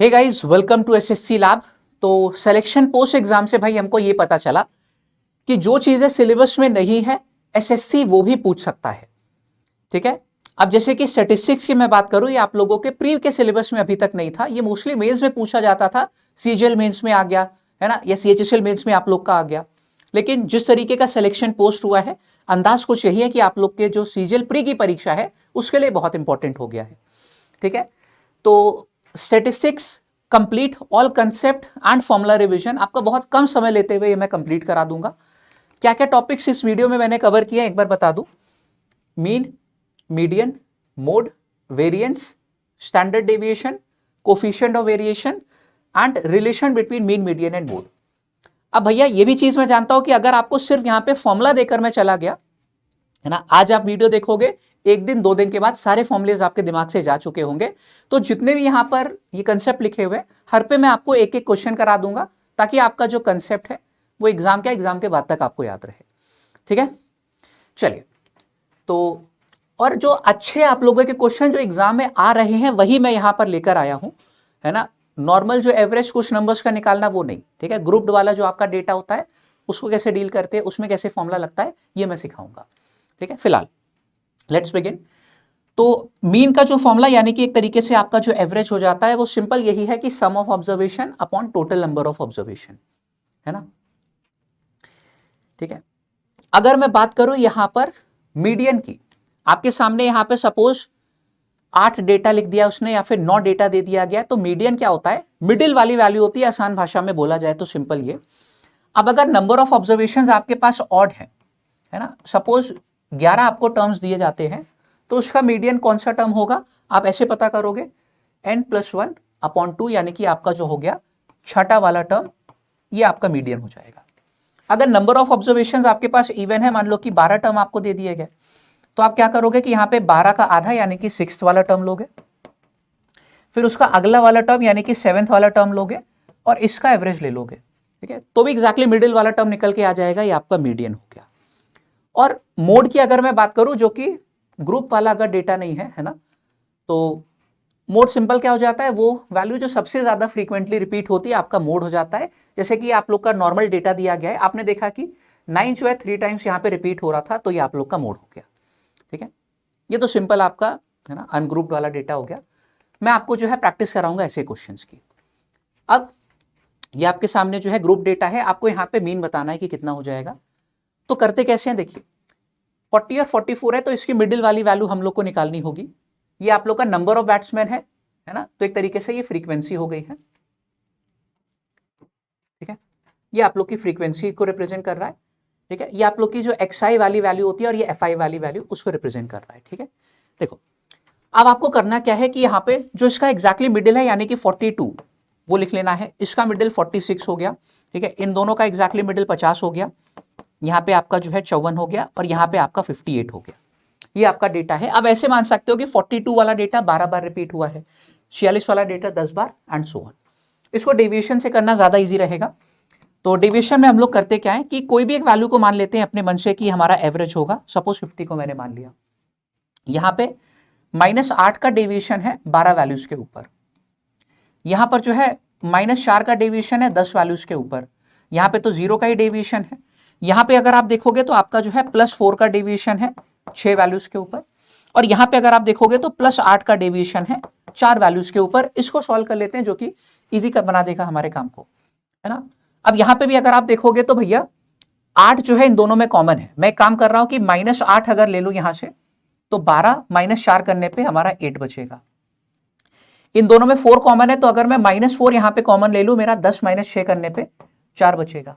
Hey guys, welcome to SSC lab. तो selection post exam से भाई हमको ये पता चला कि जो चीजें सिलेबस में नहीं है एसएससी वो भी पूछ सकता है। ठीक है, अब जैसे कि स्टैटिस्टिक्स की मैं बात करूं, ये आप लोगों के प्री के सिलेबस में अभी तक नहीं था, ये मोस्टली मेंस में पूछा जाता था। सीजीएल मेंस में आ गया है ना, या सीएचएसएल मेंस में आप लोग का आ गया। लेकिन जिस तरीके का सिलेक्शन पोस्ट हुआ है, अंदाज कुछ यही है कि आप लोग के जो सीजीएल प्री की परीक्षा है उसके लिए बहुत इंपॉर्टेंट हो गया है। ठीक है, तो statistics complete all concept and formula revision आपका बहुत कम समय लेते हुए ये मैं कंप्लीट करा दूंगा। क्या क्या टॉपिक्स इस वीडियो में मैंने कवर किया एक बार बता दूं। Mean, median, mode, variance, standard deviation, coefficient of variation and relation between mean, median and mode. अब भैया ये भी चीज मैं जानता हूं कि अगर आपको सिर्फ यहां पे फॉर्मूला देकर मैं चला गया है ना, आज आप वीडियो देखोगे, एक दिन दो दिन के बाद सारे फॉर्मुलेज आपके दिमाग से जा चुके होंगे। तो जितने भी यहां पर ये कंसेप्ट लिखे हुए हर पे मैं आपको एक एक क्वेश्चन करा दूंगा, ताकि आपका जो कंसेप्ट है वो एग्जाम के बाद तक आपको याद रहे। ठीक है, चलिए। तो और जो अच्छे आप लोगों के क्वेश्चन जो एग्जाम में आ रहे हैं वही मैं यहां पर लेकर आया हूं, है ना। नॉर्मल जो एवरेज कुछ नंबर्स का निकालना वो नहीं। ठीक है, ग्रुप्ड वाला जो आपका डेटा होता है उसको कैसे डील करते हैं, उसमें कैसे फॉर्मूला लगता है, ये मैं सिखाऊंगा। ठीक है, फिलहाल लेट्स बिगिन। तो मीन का जो फॉर्मूला यानी कि एक तरीके से आपका जो एवरेज हो जाता है वो सिंपल यही है कि sum of observation upon total number of observation, है ना। ठीक है, अगर मैं बात करूं यहां पर मीडियन की, आपके सामने यहां पे सपोज 8 डेटा लिख दिया उसने या फिर 9 डेटा दे दिया गया, तो मीडियन क्या होता है, मिडिल वाली वैल्यू होती है। आसान भाषा में बोला जाए तो सिंपल ये। अब अगर नंबर ऑफ ऑब्जर्वेशन आपके पास ऑड है ना, सपोज 11 आपको टर्म्स दिए जाते हैं, तो उसका मीडियन कौन सा टर्म होगा आप ऐसे पता करोगे, n+1/2, यानी कि आपका जो हो गया छठा वाला टर्म, ये आपका मीडियन हो जाएगा। अगर नंबर ऑफ ऑब्जर्वेशंस आपके पास इवन है, मान लो कि 12 टर्म आपको दे दिए गए, तो आप क्या करोगे कि यहां पे 12 का आधा यानी कि 6th वाला टर्म लोगे, फिर उसका अगला वाला टर्म यानी कि 7th वाला टर्म लोगे, और इसका एवरेज ले लोगे। ठीक है, तो भी एग्जैक्टली मिडिल वाला टर्म निकल के आ जाएगा, ये आपका मीडियन हो गया। और मोड की अगर मैं बात करूं, जो कि ग्रुप वाला अगर डेटा नहीं है ना, तो मोड सिंपल क्या हो जाता है, वो वैल्यू जो सबसे ज्यादा फ्रीक्वेंटली रिपीट होती है आपका मोड हो जाता है। जैसे कि आप लोग का नॉर्मल डेटा दिया गया है, आपने देखा कि 9 जो है 3 टाइम्स यहाँ पे रिपीट हो रहा था, तो ये आप लोग का मोड हो गया। ठीक है, ये तो सिंपल आपका है ना अनग्रुप्ड वाला डेटा हो गया। मैं आपको जो है प्रैक्टिस कराऊंगा ऐसे क्वेश्चन की। अब ये आपके सामने जो है ग्रुप डेटा है, आपको यहाँ पे मीन बताना है कि कितना हो जाएगा। तो करते कैसे हैं, देखिए 40 और 44 है, तो इसकी मिडिल वाली वैल्यू हम लोग को निकालनी होगी। ये आप लोग का नंबर ऑफ बैट्समैन है ना, तो एक तरीके से ये फ्रीक्वेंसी हो गई है। ठीक है, ये आप लोग की फ्रीक्वेंसी को रिप्रेजेंट कर रहा है। ठीक है, ये आप लोग की जो एक्सआई वाली वैल्यू होती है और ये एफआई वाली वैल्यू उसको रिप्रेजेंट कर रहा है। ठीक है, देखो अब आपको करना क्या है कि यहाँ पे जो इसका एग्जैक्टली मिडिल है यानी कि 42 वो लिख लेना है, इसका मिडिल 46 हो गया। ठीक है, इन दोनों का एग्जैक्टली मिडिल 50 हो गया, यहाँ पे आपका जो है 54 हो गया, और यहाँ पे आपका 58 हो गया। ये आपका डेटा है। अब ऐसे मान सकते हो कि 42 वाला डेटा 12 बार रिपीट हुआ है, 46 वाला data 10 bar, and so on. इसको डेविएशन से करना ज्यादा इजी रहेगा। तो डेविएशन में हम लोग करते क्या है कि कोई भी एक वैल्यू को मान लेते हैं अपने मन से कि हमारा एवरेज होगा। सपोज 50 को मैंने मान लिया, यहाँ पे -8 का डेविएशन है 12 वैल्यूज के ऊपर, यहाँ पर जो है -4 का डेविएशन है 10 वैल्यूज के ऊपर, यहाँ पे तो 0 का ही डेविएशन है। यहाँ पे अगर आप देखोगे तो आपका जो है +4 का डेविएशन है 6 वैल्यूज के ऊपर, और यहाँ पे अगर आप देखोगे तो +8 का डेविएशन है 4 वैल्यूज के ऊपर। इसको सॉल्व कर लेते हैं, जो कि इजी कर बना देगा हमारे काम को, है ना। अब यहाँ पे भी अगर आप देखोगे तो भैया 8 जो है इन दोनों में कॉमन है। मैं एक काम कर रहा हूं कि -8 अगर ले लूं यहां से, तो 12 -4 करने पे हमारा 8 बचेगा। इन दोनों में 4 कॉमन है, तो अगर मैं -4 यहां पे कॉमन ले लूं, मेरा 10 -6 करने पे 4 बचेगा।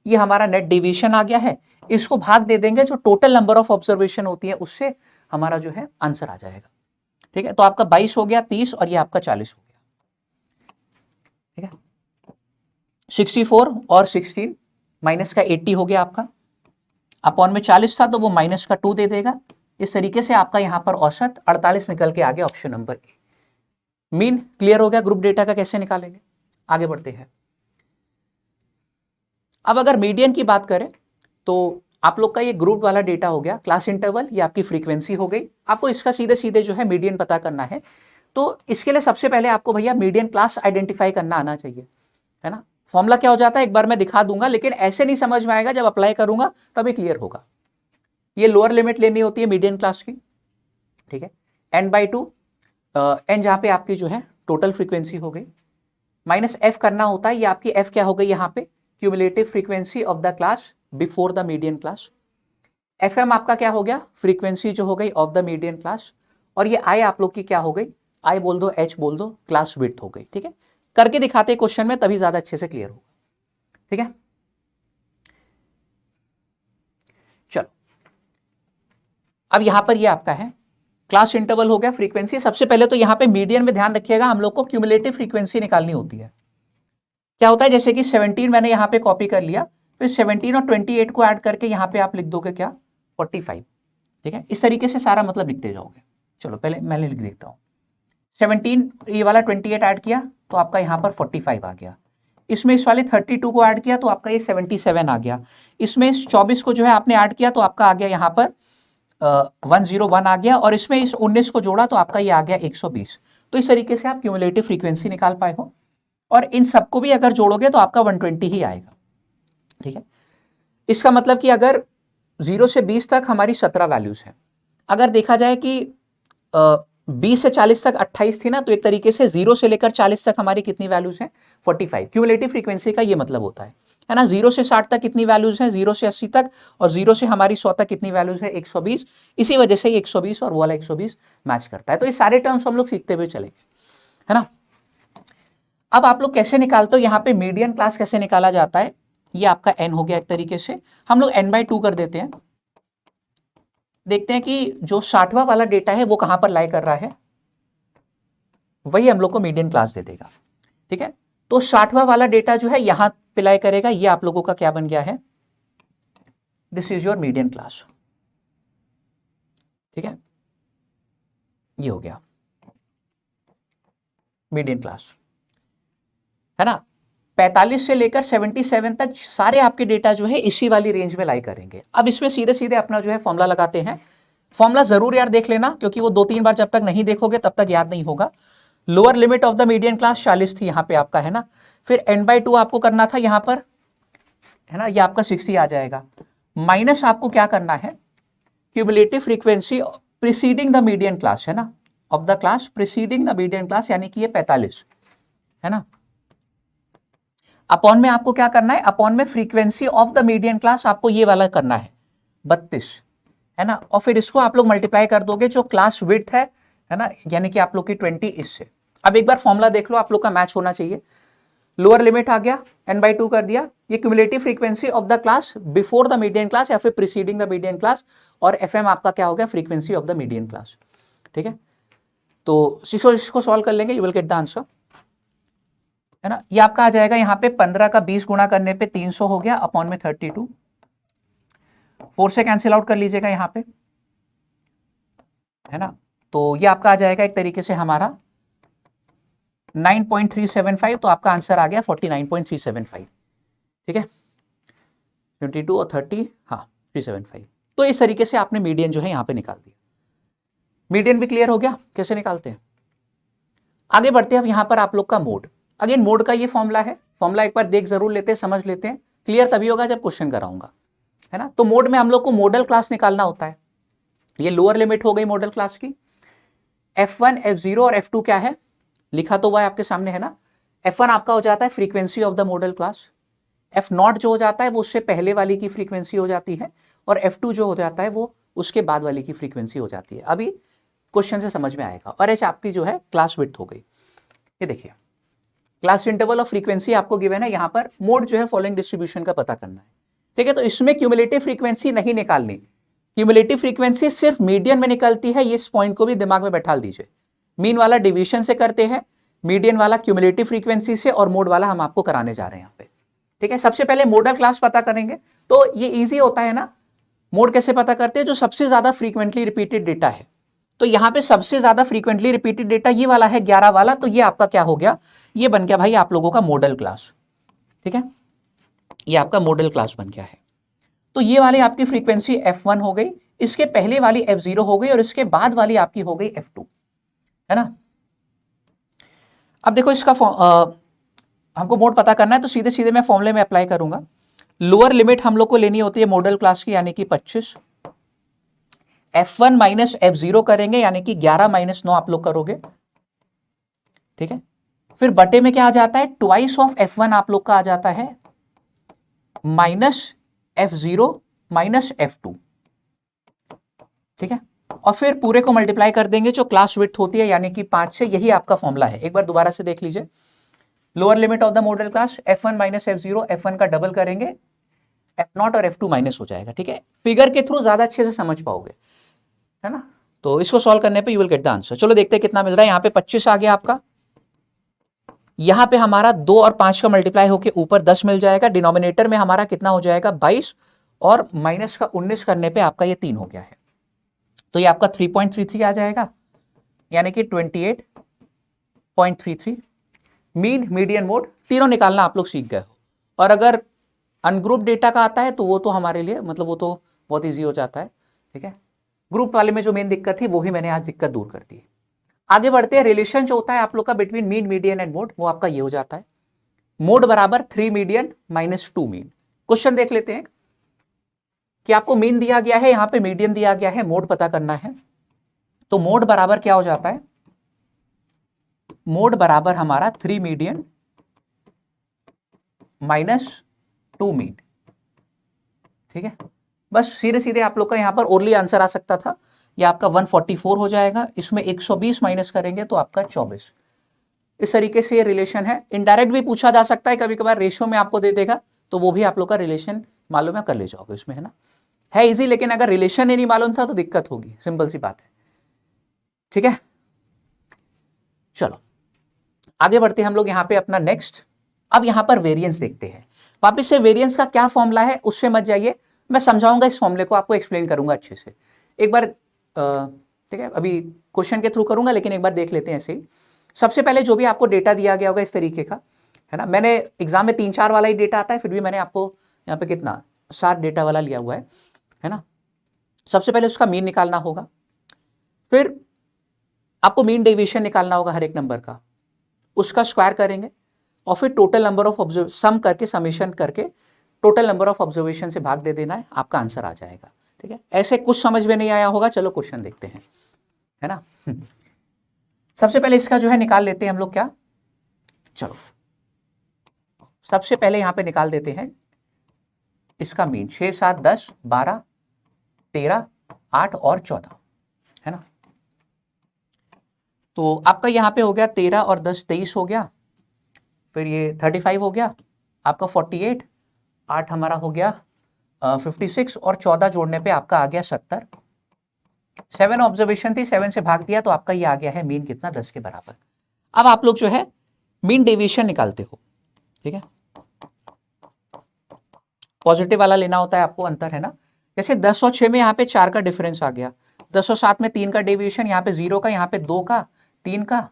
ये हमारा नेट डेविएशन आ गया है। इसको भाग दे देंगे जो टोटल नंबर ऑफ ऑब्जर्वेशन होती है उससे, हमारा जो है आंसर आ जाएगा। ठीक है, तो आपका 22 हो गया, 30, और ये आपका 40 हो गया। ठीक है, 64 और 16 माइनस का 80 हो गया आपका, अपॉन में 40 था तो वो माइनस का 2 दे देगा। इस तरीके से आपका यहां पर औसत 48 निकल के आ गया, option number A. Mean clear हो गया, ग्रुप डेटा का कैसे निकालेंगे, आगे बढ़ते हैं। अब अगर मीडियन की बात करें, तो आप लोग का ये ग्रुप वाला डेटा हो गया, क्लास इंटरवल ये आपकी फ्रीक्वेंसी हो गई। आपको इसका सीधे सीधे जो है मीडियन पता करना है। तो इसके लिए सबसे पहले आपको भैया मीडियन क्लास आइडेंटिफाई करना आना चाहिए, है ना। फॉर्मूला क्या हो जाता है एक बार मैं दिखा दूंगा, लेकिन ऐसे नहीं समझ में आएगा, जब अप्लाई करूंगा तभी क्लियर होगा। ये लोअर लिमिट लेनी होती है मीडियन क्लास की, ठीक है। n/2, n जहां पे आपकी जो है टोटल फ्रीक्वेंसी हो गई, माइनस f करना होता है, ये आपकी f क्या हो गई यहाँ पे, cumulative frequency of the class before the median class. fm आपका क्या हो गया, फ्रीक्वेंसी जो हो गई ऑफ द मीडियन क्लास, और ये i आप लोग की क्या हो गई, i बोल दो, h बोल दो, क्लास विड्थ हो गई, ठीक है। करके दिखाते क्वेश्चन में, तभी ज्यादा अच्छे से क्लियर होगा, ठीक है। चलो अब यहां पर ये आपका है क्लास इंटरवल हो गया, फ्रीक्वेंसी। सबसे पहले तो यहां पे मीडियन में ध्यान रखिएगा, हम लोग को क्यूमुलेटिव फ्रीक्वेंसी निकालनी होती है। क्या होता है, जैसे कि 17 मैंने यहां पे कॉपी कर लिया, फिर 17 और 28 को ऐड करके यहां पे आप लिख दोगे क्या, 45, ठीक है। इस तरीके से सारा मतलब लिखते जाओगे। चलो पहले मैं लिख देता हूं, 17 ये वाला 28 ऐड किया तो आपका यहां पर 45 आ गया, इसमें इस वाले 32 को ऐड किया तो आपका ये 77 आ गया, इसमें इस 24 को जो है आपने ऐड किया तो आपका आ गया यहाँ पर 101 आ गया, और इसमें इस 19 को जोड़ा तो आपका ये आ गया 120। तो इस तरीके से आप क्यूमुलेटिव फ्रीक्वेंसी निकाल पाए हो, और इन सबको भी अगर जोड़ोगे तो आपका 120 ही आएगा, ठीक है। इसका मतलब कि अगर 0 से 20 तक हमारी 17 वैल्यूज हैं, अगर देखा जाए कि 20 से 40 तक 28 थी ना, तो एक तरीके से 0 से लेकर 40 तक हमारी कितनी वैल्यूज हैं, 45। क्यूमुलेटिव फ्रीक्वेंसी का ये मतलब होता है ना। 0 से 60 तक कितनी वैल्यूज हैं, 0 से 80 तक, और 0 से हमारी 100 तक कितनी वैल्यूज है, 120। इसी वजह से ये 120 और वो वाला 120 मैच करता है। तो ये सारे टर्म्स हम लोग सीखते हुए चलेंगे, है ना। अब आप लोग कैसे निकालते हो, यहाँ पे मीडियन क्लास कैसे निकाला जाता है, ये आपका n हो गया एक तरीके से, हम लोग n/2 कर देते हैं। देखते हैं कि जो 60वां वाला डेटा है वो कहां पर लाई कर रहा है, वही हम लोग को मीडियन क्लास दे देगा, ठीक है। तो 60वां वाला डेटा जो है यहां पे लाई करेगा, ये आप लोगों का क्या बन गया है, this is your median class, ठीक है। ये हो गया मीडियन क्लास, है ना। 45 से लेकर 77 तक सारे आपके डेटा जो है इसी वाली रेंज में लाई करेंगे। अब इसमें सीधे सीधे अपना जो है फॉर्मूला लगाते हैं। फॉर्मूला जरूर यार देख लेना, क्योंकि वो 2-3 बार जब तक नहीं देखोगे तब तक याद नहीं होगा। Lower limit of the median class 40 थी यहाँ पे आपका, है ना। फिर n/2 आपको करना था यहाँ पर, है ना, ये आपका 60 आ जाएगा, माइनस आपको क्या करना है, cumulative frequency preceding the median class, है ना, of the class preceding the median class, यानी कि ये 45, है ना। अपॉन में आपको क्या करना है, अपॉन में frequency of the median class आपको ये वाला करना है 32, है ना। और फिर इसको आप लोग मल्टीप्लाई कर दोगे जो क्लास विड्थ है ना, यानी कि आप लोग की 20 इससे। अब एक बार फॉर्मूला देख लो, आप लोग का मैच होना चाहिए। लोअर लिमिट आ गया, n/2 कर दिया, ये cumulative frequency of the class before the median class या फिर प्रीसीडिंग द मीडियन क्लास, और fm आपका क्या हो गया, frequency of the median class, ठीक है। तो इसको सॉल्व कर लेंगे, you will get the answer, है ना। ये आपका आ जाएगा यहाँ पे 15 का 20 गुणा करने पे 300 हो गया, अपॉन में 32, 4 से कैंसिल आउट कर लीजिएगा यहाँ पे, है ना। तो ये आपका आ जाएगा एक तरीके से हमारा 9.375, तो आपका आंसर आ गया 49.375, ठीक है। 22 और 30, हाँ 375। तो इस तरीके से आपने मीडियन जो है यहाँ पे निकाल दिया। मीडियन भी क्लियर हो गया कैसे निकालते हैं। आगे बढ़ते हैं अब यहाँ पर आप लोग का मोड। अगेन मोड का ये फॉर्मूला है, फॉर्मूला एक बार देख जरूर लेते हैं, समझ लेते हैं, क्लियर तभी होगा जब क्वेश्चन कराऊंगा, है ना। तो मोड में हम लोग को मॉडल क्लास निकालना होता है। ये लोअर लिमिट हो गई मॉडल क्लास की। F1, F0 और F2 क्या है, लिखा तो हुआ है आपके सामने, है ना। F1 आपका हो जाता है frequency of the model class, F0 जो हो जाता है वो उससे पहले वाली की फ्रीक्वेंसी हो जाती है, और F2 जो हो जाता है वो उसके बाद वाली की फ्रीक्वेंसी हो जाती है। अभी क्वेश्चन से समझ में आएगा। और H आपकी जो है क्लास विड्थ हो गई। ये देखिए क्लास इंटरवल ऑफ फ्रीक्वेंसी आपको गिवन है, यहाँ पर मोड जो है फॉलोइंग डिस्ट्रीब्यूशन का पता करना है, ठीक है। तो इसमें क्यूमुलेटिव फ्रीक्वेंसी नहीं निकालनी, क्यूमुलेटिव फ्रीक्वेंसी सिर्फ मीडियन में निकलती है, ये इस पॉइंट को भी दिमाग में बैठा दीजिए। मीन वाला डिवीजन से करते हैं, मीडियन वाला क्यूमुलेटिव फ्रीक्वेंसी से, और मोड वाला हम आपको कराने जा रहे हैं यहाँ पे, ठीक है। सबसे पहले मॉडल क्लास पता करेंगे, तो ये इजी होता है ना। मोड कैसे पता करते हैं, जो सबसे ज्यादा फ्रीक्वेंटली रिपीटेड डेटा है। तो यहाँ पे सबसे ज्यादा फ्रीक्वेंटली रिपीटेड डेटा ये वाला है 11 वाला, तो ये आपका क्या हो गया, ये बन गया भाई आप लोगों का मॉडल क्लास, ठीक है। ये आपका मॉडल क्लास बन गया है। तो ये वाली आपकी फ्रीक्वेंसी F1 हो गई, इसके पहले वाली F0 हो गई, और इसके बाद वाली आपकी हो गई F2, है ना। अब देखो इसका हमको मोड पता करना है, तो सीधे सीधे मैं फॉर्मूले में अप्लाई करूंगा। लोअर लिमिट हम लोग को लेनी होती है मॉडल क्लास की, यानी कि 25। F1 माइनस F0 करेंगे, यानी कि 11 माइनस 9 आप लोग करोगे, ठीक है। फिर बटे में क्या आ जाता है, ट्वाइस ऑफ F1 आप लोग का आ जाता है माइनस F0 माइनस F2, ठीक है। और फिर पूरे को मल्टीप्लाई कर देंगे जो क्लास विड्थ होती है, यानी कि 5 से। यही आपका फॉर्मूला है, एक बार दोबारा से देख लीजिए। Lower limit of the model class F1 minus F0, F1 का डबल करेंगे, F0 और F2 माइनस हो जाएगा, ठीक है। फिगर के थ्रू ज्यादा अच्छे से समझ पाओगे, है ना। तो इसको सॉल्व करने पे you will get the answer. चलो देखते हैं कितना मिल रहा है। यहाँ पे 25 आ गया आपका, यहाँ पे हमारा 2 और 5 का मल्टीप्लाई होके ऊपर 10 मिल जाएगा। डिनोमिनेटर में हमारा कितना हो जाएगा, 22, और माइनस का 19 करने पे आपका ये 3 हो गया है, तो ये आपका 3.33 आ जाएगा, यानी कि 28.33। मीन, मीडियन, मोड तीनों निकालना आप लोग सीख गए हो। और अगर अनग्रुप डेटा का आता है तो वो तो हमारे लिए मतलब वो तो बहुत ईजी हो जाता है, ठीक है। ग्रुप वाले में जो मेन दिक्कत थी वो भी मैंने आज दिक्कत दूर कर दी। आगे बढ़ते हैं। रिलेशन जो होता है आप लोग का between mean, median and mode, वो आपका ये हो जाता है, मोड बराबर 3 मीडियन माइनस 2 मीन। क्वेश्चन देख लेते हैं कि आपको मीन दिया गया है, यहां पे मीडियन दिया गया है, मोड पता करना है। तो मोड बराबर क्या हो जाता है, मोड बराबर हमारा 3 मीडियन माइनस 2 मीन, ठीक है। बस सीधे सीधे आप लोग का यहां पर ओरली आंसर आ सकता था। यह आपका 144 हो जाएगा, इसमें 120 माइनस करेंगे तो आपका 24। इस तरीके से ये रिलेशन है। इनडायरेक्ट भी पूछा जा सकता है, कभी कभार रेशियो में आपको दे देगा, तो वो भी आप लोग का रिलेशन मालूम है, कर ले जाओगे इसमें, है ना। है इजी, लेकिन अगर रिलेशन ही नहीं मालूम था तो दिक्कत होगी, सिंपल सी बात है, ठीक है। चलो आगे बढ़ते हैं हम लोग यहाँ पे अपना नेक्स्ट। अब यहाँ पर वेरिएंस देखते हैं। वापस से वेरिएंस का क्या फॉर्मूला है उससे मत जाइए, मैं समझाऊंगा इस फॉर्मूले को, आपको एक्सप्लेन करूंगा अच्छे से एक बार, ठीक है। अभी क्वेश्चन के थ्रू करूंगा, लेकिन एक बार देख लेते हैं ऐसे ही। सबसे पहले जो भी आपको डेटा दिया गया होगा इस तरीके का, है ना। मैंने एग्जाम में 3-4 वाला ही डेटा आता है, फिर भी मैंने आपको यहाँ पे कितना 7 डेटा वाला लिया हुआ है ना। सबसे पहले उसका मीन निकालना होगा, फिर आपको मीन डेविएशन निकालना होगा हर एक नंबर का, उसका स्क्वायर करेंगे, और फिर total number of observe sum करके, समेशन करके टोटल नंबर ऑफ ऑब्जर्वेशन से भाग दे देना है, आपका आंसर आ जाएगा, ठीक है। ऐसे कुछ समझ में नहीं आया होगा, चलो क्वेश्चन देखते हैं, है ना। सबसे पहले इसका जो है निकाल लेते हैं हम लोग, क्या, चलो सबसे पहले यहां पे निकाल देते हैं इसका मीन। 6, 7, 10, 12, 13, 8 और 14, है ना। तो आपका यहां पे हो गया 13 और 10 23 हो गया, फिर ये 35 हो गया आपका, 48, 8 हमारा हो गया 56, और 14 जोड़ने पे आपका आ गया 70। 7 ऑब्जर्वेशन थी, 7 से भाग दिया तो आपका ये आ गया है मीन कितना, 10 के बराबर। अब आप लोग जो है मीन डेविएशन निकालते हो, ठीक है। पॉजिटिव वाला लेना होता है आपको, अंतर है ना। जैसे 10 और 6 में यहाँ पे 4 का डिफरेंस आ गया, 10 और 7 में 3 का डेविएशन, यहाँ पे 0 का, यहाँ पे 2 का, 3 का,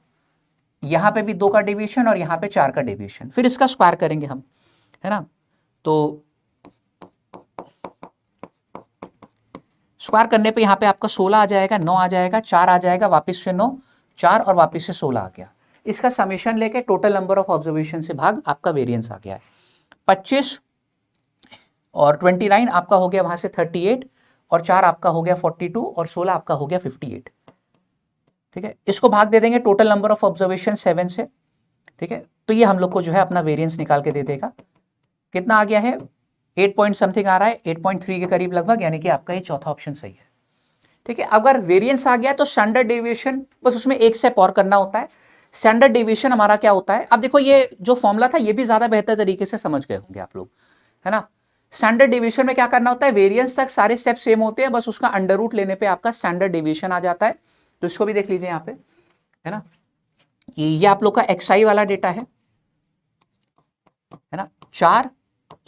यहाँ पे भी 2 का डेविएशन, और यहाँ पे 4 का डेविएशन। फिर इसका स्क्वायर करेंगे हम, है ना। तो स्क्वायर करने पे यहाँ पे आपका 16 आ जाएगा, 9 आ जाएगा, 4 आ जाएगा, वापस से 9, 4 और वापस से 16 आ गया। इसका समेशन लेके टोटल नंबर ऑफ ऑब्जर्वेशन से भाग, आपका वेरिएंस आ गया है 25, और 29 आपका हो गया वहां से 38, और 4 आपका हो गया 42, और 16 आपका हो गया 58, ठीक है। इसको भाग दे देंगे टोटल नंबर ऑफ ऑब्जर्वेशन 7 से, ठीक है। तो ये हम लोग को जो है अपना वेरिएंस निकाल के दे देगा। कितना आ गया है, 8 पॉइंट समथिंग आ रहा है, 8.3 के करीब लगभग, यानी कि आपका ये चौथा ऑप्शन सही है, ठीक है। अगर वेरिएंस आ गया तो स्टैंडर्ड डेविएशन, बस उसमें एक स्टेप और करना होता है। स्टैंडर्ड डेविएशन हमारा क्या होता है, अब देखो ये जो फॉर्मूला था ये भी ज्यादा बेहतर तरीके से समझ गए होंगे आप लोग, है ना। स्टैंडर्ड डेविएशन में क्या करना होता है, वेरिएंस तक सारे स्टेप सेम होते हैं, बस उसका अंडर रूट लेने पे आपका स्टैंडर्ड डेविएशन आ जाता है। तो इसको भी देख लीजिए यहाँ पे, है ना, कि ये आप लोग का XI वाला डेटा है ना। 4,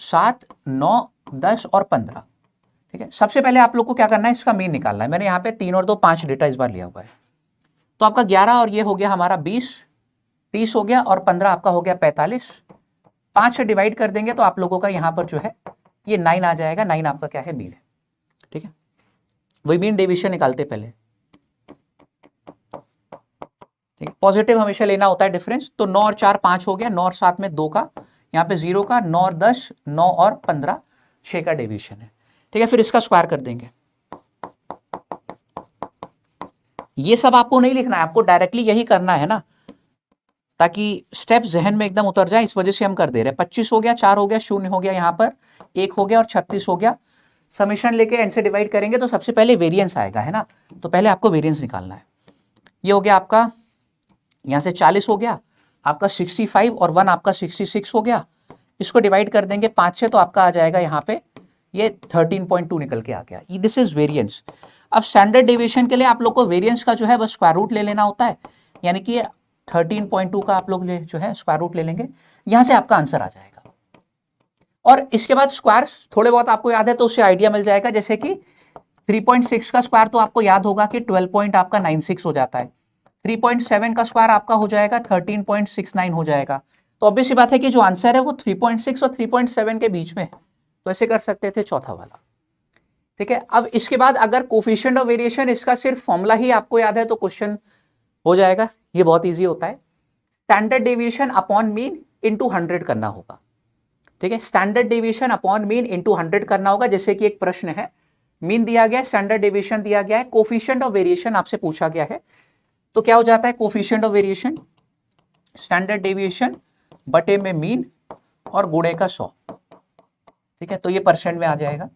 7, 9, 10 और 15, ठीक है। सबसे पहले आप लोग को क्या करना है, इसका मीन निकालना है। मैंने यहाँ पे 3 और 2 5 डेटा इस बार लिया हुआ है, तो आपका 11 और ये हो गया हमारा 20, 30 हो गया, और 15 आपका हो गया 45। 5 से डिवाइड कर देंगे तो आप लोगों का यहाँ पर जो है ये 9 आ जाएगा। 9 आपका क्या है, मीन है, ठीक है। वही मीन डेविएशन निकालते पहले, ठीक है, पॉजिटिव हमेशा लेना होता है डिफरेंस। तो 9 और 4 5 हो गया, 9 और 7 में 2 का, यहाँ पे 0 का, 9 और 10, 9 और 15 6 का डेविएशन है। ठीक है, फिर इसका स्क्वायर कर देंगे। ये सब आपको नहीं लिखना है, आपको डायरेक्टली यही करना है ना, ताकि स्टेप जहन में एकदम उतर जाए, इस वजह से हम कर दे रहे हैं। 25 हो गया, 4 हो गया, 0 हो गया, यहाँ पर 1 हो गया और 36 हो गया। समीशन लेके एन से डिवाइड करेंगे तो सबसे पहले वेरिएंस आएगा, है ना। तो पहले आपको वेरिएंस निकालना है। ये हो गया आपका, यहाँ से 40 हो गया आपका 65 और 1 आपका 66 हो गया। इसको डिवाइड कर देंगे 5 से तो आपका आ जाएगा यहाँ पे ये 13.2 निकल के आ गया। This is variance. अब स्टैंडर्ड डेविएशन के लिए आप लोग को वेरिएंस का जो है बस स्क्वायर रूट ले लेना होता है, यानी कि 13.2 का आप लोग जो है स्क्वायर रूट ले लेंगे, यहाँ से आपका आंसर आ जाएगा। और इसके बाद स्क्वायर थोड़े बहुत आपको याद है तो उससे आइडिया मिल जाएगा, जैसे कि 3.6 का स्क्वायर तो आपको याद होगा कि 12.96 हो जाता है। 3.7 का स्क्वायर आपका हो जाएगा 13.69 हो जाएगा। तो ऑब्वियस सी बात है कि जो आंसर है वो 3.6 और 3.7 के बीच में है, तो ऐसे कर सकते थे चौथा वाला। ठीक है, अब इसके बाद अगर कोफिशिएंट ऑफ वेरिएशन इसका सिर्फ फॉर्मूला ही आपको याद है तो क्वेश्चन हो जाएगा। ये बहुत इजी होता है, standard deviation upon mean into 100 करना होगा। ठीक है, standard deviation upon mean into 100 करना होगा। जैसे कि एक प्रश्न है, मीन दिया गया है, स्टैंडर्ड डेविएशन दिया गया है, कोफिशिएंट ऑफ वेरिएशन आपसे पूछा गया है, तो क्या हो जाता है coefficient of variation standard deviation बटे में मीन और गुणे का 100। ठीक है, तो ये परसेंट में आ जाएगा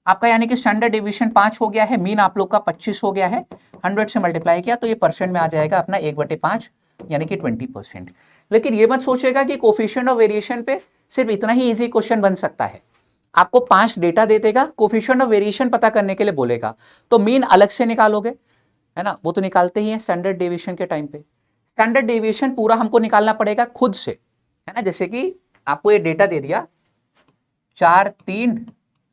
आपका, यानी कि स्टैंडर्ड डेविएशन 5 हो गया है, मीन आप लोग का 25 हो गया है, 100 से मल्टीप्लाई किया तो ये परसेंट में आ जाएगा अपना 1/5 यानी कि 20%। लेकिन ये मत सोचेगा कि कोफिशिएंट ऑफ वेरिएशन पे सिर्फ इतना ही इजी क्वेश्चन बन सकता है। आपको 5 डेटा दे देगा, कोफिशिएंट ऑफ वेरिएशन पता करने के लिए बोलेगा, तो मीन अलग से निकालोगे, है ना, वो तो निकालते ही है स्टैंडर्ड डेविएशन के टाइम पे। स्टैंडर्ड डेविएशन पूरा हमको निकालना पड़ेगा खुद से, है ना। जैसे कि आपको ये डेटा दे दिया 4, 3,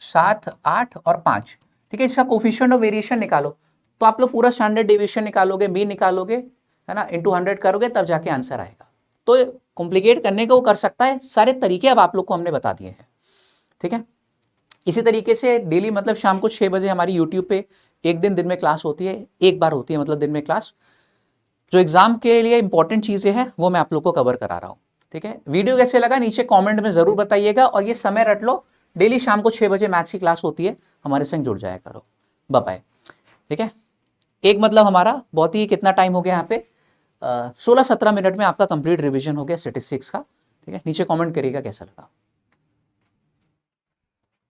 7, 8 और 5। ठीक है, इसका कोफिशिएंट ऑफ वेरिएशन निकालो, तो आप लोग पूरा स्टैंडर्ड डेविएशन निकालोगे, मीन निकालोगे, है ना, इंटू 100 करोगे, तब जाके आंसर आएगा। तो कॉम्प्लिकेट करने को वो कर सकता है, सारे तरीके अब आप लोग को हमने बता दिए हैं। ठीक है, इसी तरीके से डेली मतलब शाम को 6 बजे हमारी यूट्यूब पे एक दिन में क्लास होती है, एक बार होती है मतलब दिन में क्लास। जो एग्जाम के लिए इंपॉर्टेंट चीजें हैं वो मैं आप लोग को कवर करा रहा हूँ। ठीक है, वीडियो कैसे लगा नीचे कमेंट में जरूर बताइएगा, और ये समय रट लो, डेली शाम को 6 बजे मैथ्स की क्लास होती है, हमारे संग जुड़ जाया करो। Bye bye. ठीक है, एक मतलब हमारा बहुत ही कितना टाइम हो गया यहाँ पे 16-17 मिनट में आपका कंप्लीट रिवीजन हो गया स्टैटिस्टिक्स का। ठीक है, नीचे कमेंट करिएगा कैसा लगा।